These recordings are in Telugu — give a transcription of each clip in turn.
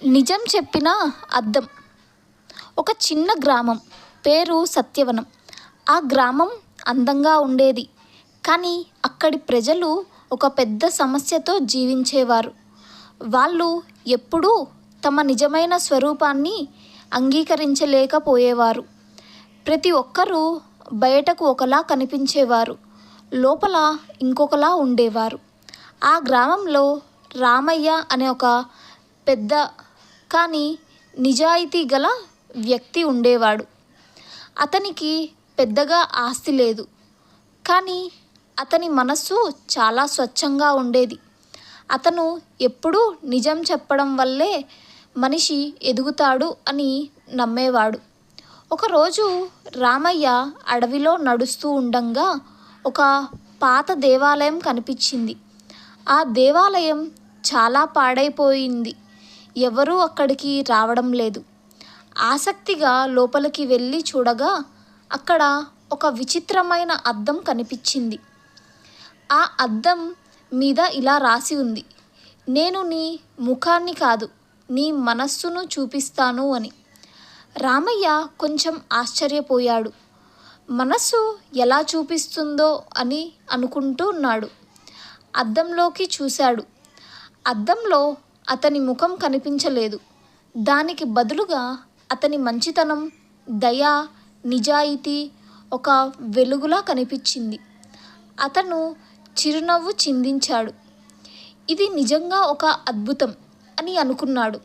నిజం చెప్పిన అద్దం. ఒక చిన్న గ్రామం, పేరు సత్యవనం. ఆ గ్రామం అందంగా ఉండేది, కానీ అక్కడి ప్రజలు ఒక పెద్ద సమస్యతో జీవించేవారు. వాళ్ళు ఎప్పుడూ తమ నిజమైన స్వరూపాన్ని అంగీకరించలేకపోయేవారు. ప్రతి ఒక్కరూ బయటకు ఒకలా కనిపించేవారు, లోపల ఇంకొకలా ఉండేవారు. ఆ గ్రామంలో రామయ్య అనే ఒక పెద్ద కానీ నిజాయితీ గల వ్యక్తి ఉండేవాడు. అతనికి పెద్దగా ఆస్తి లేదు, కానీ అతని మనస్సు చాలా స్వచ్ఛంగా ఉండేది. అతను ఎప్పుడూ నిజం చెప్పడం వల్లే మనిషి ఎదుగుతాడు అని నమ్మేవాడు. ఒకరోజు రామయ్య అడవిలో నడుస్తూ ఉండంగా ఒక పాత దేవాలయం కనిపించింది. ఆ దేవాలయం చాలా పాడైపోయింది. ఎవరూ అక్కడికి రావడం లేదు. ఆసక్తిగా లోపలికి వెళ్ళి చూడగా అక్కడ ఒక విచిత్రమైన అద్దం కనిపించింది. ఆ అద్దం మీద ఇలా రాసి ఉంది: "నేను నీ ముఖాన్ని కాదు, నీ మనస్సును చూపిస్తాను" అని. రామయ్య కొంచెం ఆశ్చర్యపోయాడు. మనస్సు ఎలా చూపిస్తుందో అని అనుకుంటూ ఉన్నాడు. అద్దంలోకి చూశాడు. అద్దంలో అతని ముఖం కనిపించలేదు. దానికి బదులుగా అతని మంచితనం, దయ, నిజాయితీ ఒక వెలుగులా కనిపించింది. అతను చిరునవ్వు చిందించాడు. ఇది నిజంగా ఒక అద్భుతం అని అనుకున్నాడు.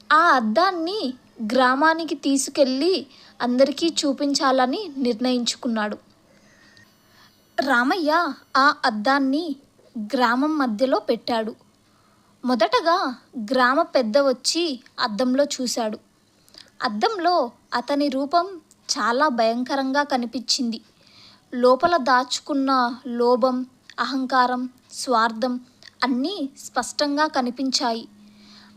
ఆ అద్దాన్ని గ్రామానికి తీసుకెళ్ళి అందరికీ చూపించాలని నిర్ణయించుకున్నాడు. రామయ్య ఆ అద్దాన్ని గ్రామం మధ్యలో పెట్టాడు. మొదటగా గ్రామ పెద్ద వచ్చి అద్దంలో చూశాడు. అద్దంలో అతని రూపం చాలా భయంకరంగా కనిపించింది. లోపల దాచుకున్న లోభం, అహంకారం, స్వార్థం అన్నీ స్పష్టంగా కనిపించాయి.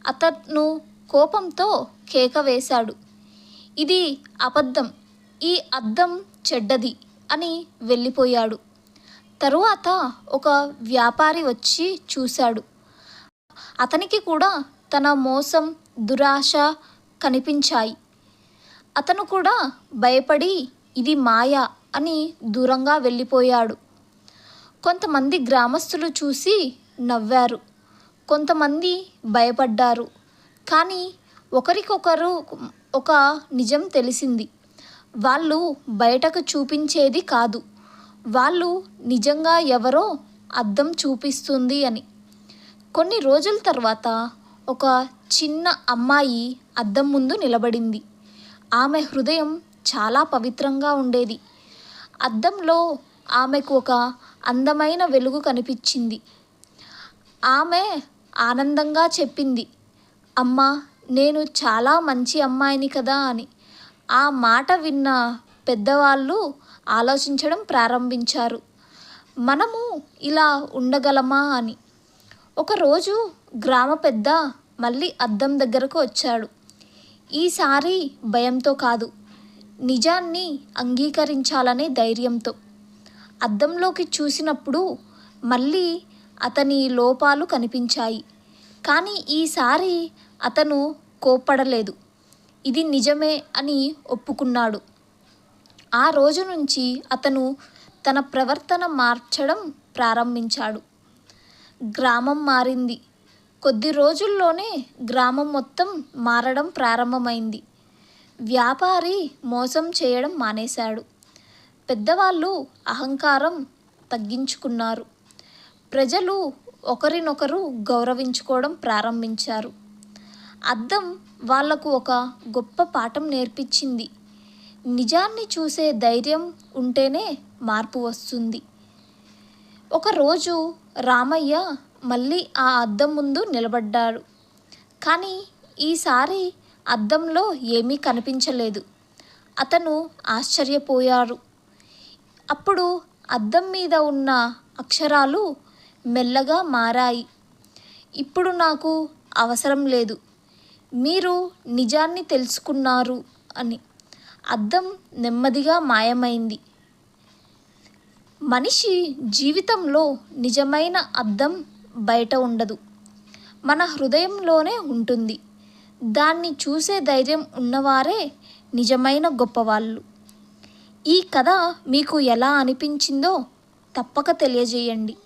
అతను కోపంతో కేక వేశాడు, "ఇది అబద్ధం, ఈ అద్దం చెడ్డది" అని వెళ్ళిపోయాడు. తరువాత ఒక వ్యాపారి వచ్చి చూశాడు. అతనికి కూడా తన మోసం, దురాశ కనిపించాయి. అతను కూడా భయపడి ఇది మాయ అని దూరంగా వెళ్ళిపోయాడు. కొంతమంది గ్రామస్తులు చూసి నవ్వారు, కొంతమంది భయపడ్డారు. కానీ ఒకరికొకరు ఒక నిజం తెలిసింది: వాళ్ళు బయటకు చూపించేది కాదు, వాళ్ళు నిజంగా ఎవరో అద్దం చూపిస్తుంది అని. కొన్ని రోజుల తర్వాత ఒక చిన్న అమ్మాయి అద్దం ముందు నిలబడింది. ఆమె హృదయం చాలా పవిత్రంగా ఉండేది. అద్దంలో ఆమెకు ఒక అందమైన వెలుగు కనిపించింది. ఆమె ఆనందంగా చెప్పింది, "అమ్మా, నేను చాలా మంచి అమ్మాయిని కదా" అని. ఆ మాట విన్న పెద్దవాళ్ళు ఆలోచించడం ప్రారంభించారు. మనము ఇలా ఉండగలమా అని. ఒకరోజు గ్రామ పెద్ద మళ్ళీ అద్దం దగ్గరకు వచ్చాడు. ఈసారి భయంతో కాదు, నిజాన్ని అంగీకరించాలనే ధైర్యంతో. అద్దంలోకి చూసినప్పుడు మళ్ళీ అతని లోపాలు కనిపించాయి. కానీ ఈసారి అతను కోప్పడలేదు. ఇది నిజమే అని ఒప్పుకున్నాడు. ఆ రోజు నుంచి అతను తన ప్రవర్తన మార్చడం ప్రారంభించాడు. గ్రామం మారింది. కొద్ది రోజుల్లోనే గ్రామం మొత్తం మారడం ప్రారంభమైంది. వ్యాపారి మోసం చేయడం మానేశాడు. పెద్దవాళ్ళు అహంకారం తగ్గించుకున్నారు. ప్రజలు ఒకరినొకరు గౌరవించుకోవడం ప్రారంభించారు. అద్దం వాళ్లకు ఒక గొప్ప పాఠం నేర్పించింది: నిజాన్ని చూసే ధైర్యం ఉంటేనే మార్పు వస్తుంది. ఒకరోజు రామయ్య మళ్ళీ ఆ అద్దం ముందు నిలబడ్డాడు. కానీ ఈసారి అద్దంలో ఏమీ కనిపించలేదు. అతను ఆశ్చర్యపోయాడు. అప్పుడు అద్దం మీద ఉన్న అక్షరాలు మెల్లగా మారాయి: "ఇప్పుడు నాకు అవసరం లేదు, మీరు నిజాన్ని తెలుసుకున్నారు" అని. అద్దం నెమ్మదిగా మాయమైంది. మనిషి జీవితంలో నిజమైన అద్దం బయట ఉండదు, మన హృదయంలోనే ఉంటుంది. దాన్ని చూసే ధైర్యం ఉన్నవారే నిజమైన గొప్పవాళ్ళు. ఈ కథ మీకు ఎలా అనిపించిందో తప్పక తెలియజేయండి.